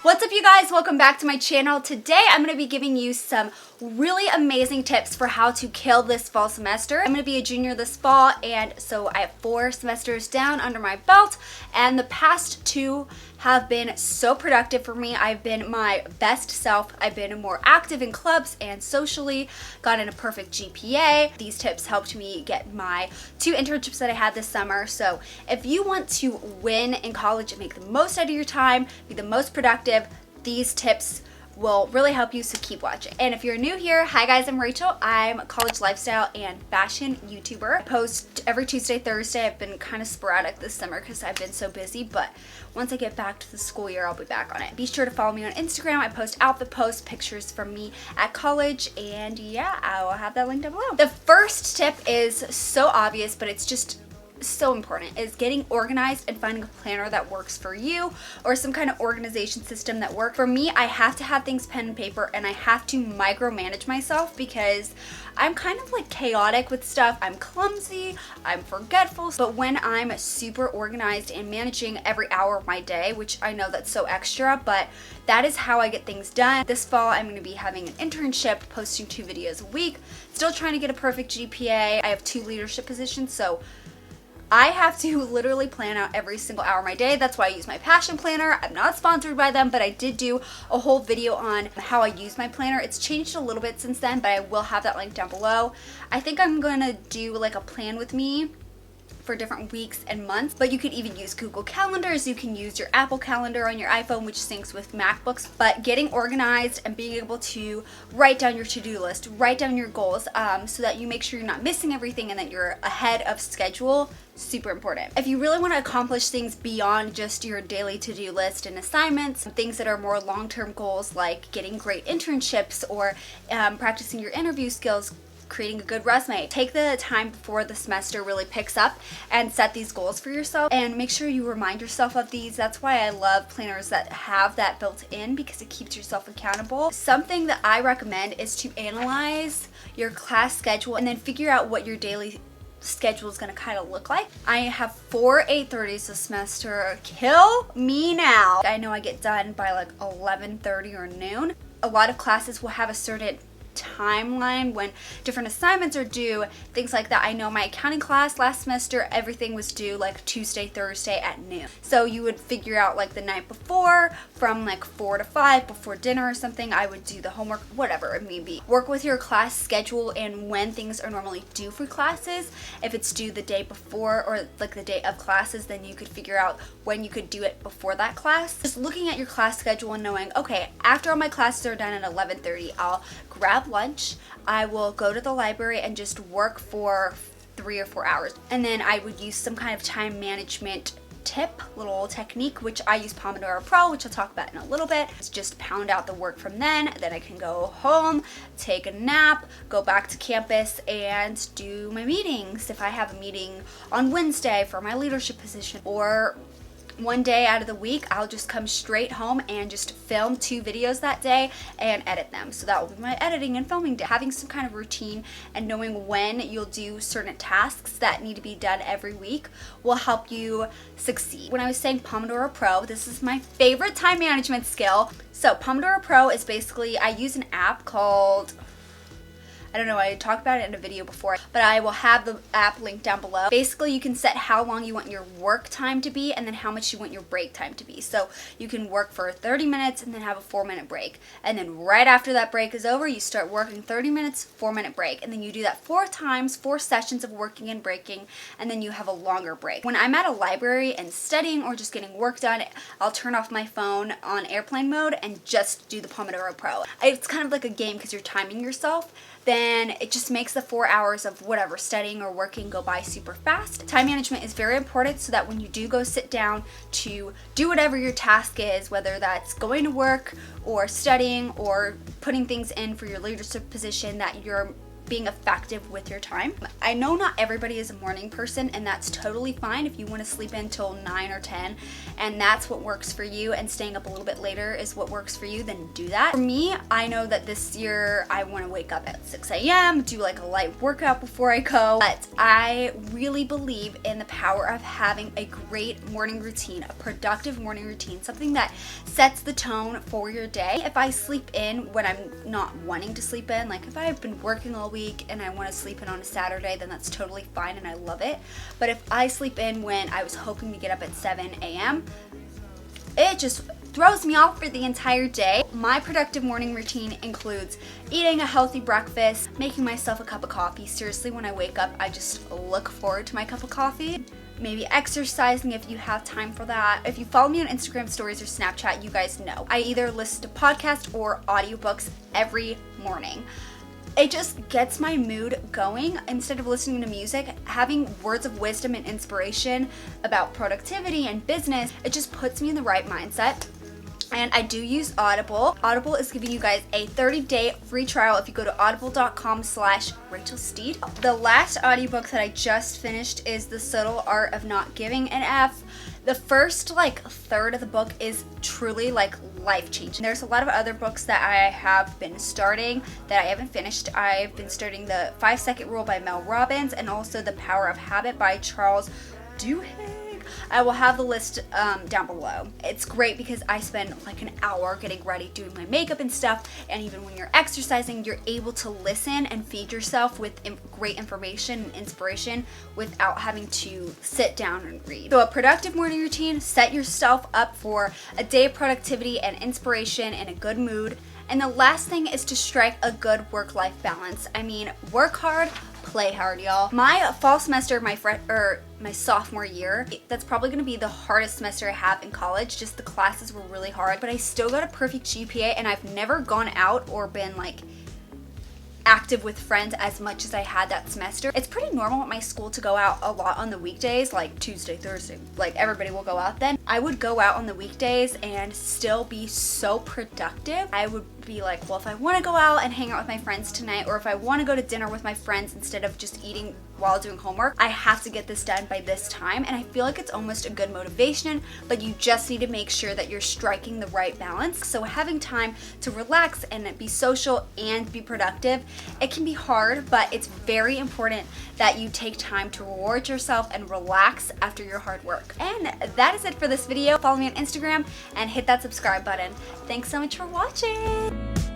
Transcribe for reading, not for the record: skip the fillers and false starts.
What's up, you guys? Welcome back to my channel. Today I'm going to be giving you some really amazing tips for how to kill this fall semester. I'm going to be a junior this fall, and so I have 4 semesters down under my belt, and the past 2 have been so productive for me. I've been my best self. I've been more active in clubs and socially, gotten a perfect GPA. These tips helped me get my 2 internships that I had this summer. So if you want to win in college and make the most out of your time, be the most productive, these tips will really help you, so keep watching. And if you're new here, hi guys, I'm Rachel. I'm a college lifestyle and fashion YouTuber. I post every Tuesday, Thursday. I've been kind of sporadic this summer because I've been so busy, but once I get back to the school year, I'll be back on it. Be sure to follow me on Instagram. I post outfit posts, pictures from me at college, and yeah, I will have that link down below. The first tip is so obvious, but it's just so important, is getting organized and finding a planner that works for you, or some kind of organization system that works. For me, I have to have things pen and paper, and I have to micromanage myself because I'm kind of like chaotic with stuff. I'm clumsy, I'm forgetful, but when I'm super organized and managing every hour of my day, which I know that's so extra, but that is how I get things done. This fall, I'm going to be having an internship, posting 2 videos a week, still trying to get a perfect GPA. I have 2 leadership positions, so I have to literally plan out every single hour of my day. That's why I use my passion planner. I'm not sponsored by them, but I did do a whole video on how I use my planner. It's changed a little bit since then, but I will have that link down below. I think I'm gonna do like a plan with me for different weeks and months, but you could even use Google Calendars. You can use your Apple Calendar on your iPhone, which syncs with MacBooks. But getting organized and being able to write down your to-do list, write down your goals, so that you make sure you're not missing everything and that you're ahead of schedule, super important. If you really want to accomplish things beyond just your daily to-do list and assignments, things that are more long-term goals like getting great internships or practicing your interview skills, creating a good resume, take the time before the semester really picks up and set these goals for yourself, and make sure you remind yourself of these. That's why I love planners that have that built in, because it keeps yourself accountable. Something that I recommend is to analyze your class schedule and then figure out what your daily schedule is going to kind of look like. I have 4 8:30s this semester. Kill me now. I know I get done by like 11:30 or noon. A lot of classes will have a certain timeline when different assignments are due, things like that. I know my accounting class last semester, everything was due like Tuesday, Thursday at noon. So you would figure out like the night before, from like 4 to 5 before dinner or something, I would do the homework, whatever it may be. Work with your class schedule and when things are normally due for classes. If it's due the day before or like the day of classes, then you could figure out when you could do it before that class. Just looking at your class schedule and knowing, okay, after all my classes are done at 11:30, I'll grab lunch, I will go to the library and just work for 3 or 4 hours. And then I would use some kind of time management tip, little technique, which I use Pomodoro Pro, which I'll talk about in a little bit. It's just pound out the work from then I can go home, take a nap, go back to campus and do my meetings. If I have a meeting on Wednesday for my leadership position, or one day out of the week, I'll just come straight home and just film 2 videos that day and edit them. So that will be my editing and filming day. Having some kind of routine and knowing when you'll do certain tasks that need to be done every week will help you succeed. When I was saying Pomodoro Pro, this is my favorite time management skill. So Pomodoro Pro is basically, I use an app called, I don't know, I talked about it in a video before, but I will have the app linked down below. Basically, you can set how long you want your work time to be and then how much you want your break time to be. So you can work for 30 minutes and then have a 4-minute break. And then right after that break is over, you start working 30 minutes, 4-minute break. And then you do that 4 times, 4 sessions of working and breaking, and then you have a longer break. When I'm at a library and studying or just getting work done, I'll turn off my phone on airplane mode and just do the Pomodoro Pro. It's kind of like a game because you're timing yourself. Then it just makes the 4 hours of whatever studying or working go by super fast. Time management is very important so that when you do go sit down to do whatever your task is, whether that's going to work or studying or putting things in for your leadership position, that you're being effective with your time. I know not everybody is a morning person, and that's totally fine. If you want to sleep until 9 or 10 and that's what works for you, and staying up a little bit later is what works for you, then do that. For me, I know that this year I want to wake up at 6 a.m., do like a light workout before I go, but I really believe in the power of having a great morning routine, a productive morning routine, something that sets the tone for your day. If I sleep in when I'm not wanting to sleep in, like if I've been working all week and I want to sleep in on a Saturday, then that's totally fine and I love it. But if I sleep in when I was hoping to get up at 7 a.m., it just throws me off for the entire day. My productive morning routine includes eating a healthy breakfast, making myself a cup of coffee. Seriously, when I wake up, I just look forward to my cup of coffee. Maybe exercising if you have time for that. If you follow me on Instagram stories or Snapchat, you guys know I either listen to podcasts or audiobooks every morning. It just gets my mood going. Instead of listening to music, having words of wisdom and inspiration about productivity and business, it just puts me in the right mindset. And I do use Audible. Audible is giving you guys a 30-day free trial if you go to audible.com/RachelSteed. The last audiobook that I just finished is The Subtle Art of Not Giving an F. The first third of the book is truly life-changing. There's a lot of other books that I have been starting that I haven't finished. I've been starting the 5-Second Rule by Mel Robbins and also The Power of Habit by Charles Duhigg. I will have the list down below. It's great because I spend like an hour getting ready, doing my makeup and stuff, and even when you're exercising, you're able to listen and feed yourself with great information and inspiration without having to sit down and read. So a productive morning routine, set yourself up for a day of productivity and inspiration and a good mood. And the last thing is to strike a good work-life balance. I mean, work hard, play hard, y'all. My fall semester, my sophomore year, that's probably gonna be the hardest semester I have in college. Just the classes were really hard, but I still got a perfect GPA, and I've never gone out or been active with friends as much as I had that semester. It's pretty normal at my school to go out a lot on the weekdays, like Tuesday, Thursday, everybody will go out then. I would go out on the weekdays and still be so productive. I would be like, well, if I want to go out and hang out with my friends tonight, or if I want to go to dinner with my friends instead of just eating while doing homework, I have to get this done by this time. And I feel like it's almost a good motivation, but you just need to make sure that you're striking the right balance. So having time to relax and be social and be productive, it can be hard, but it's very important that you take time to reward yourself and relax after your hard work. And that is it for this video. Follow me on Instagram and hit that subscribe button. Thanks so much for watching.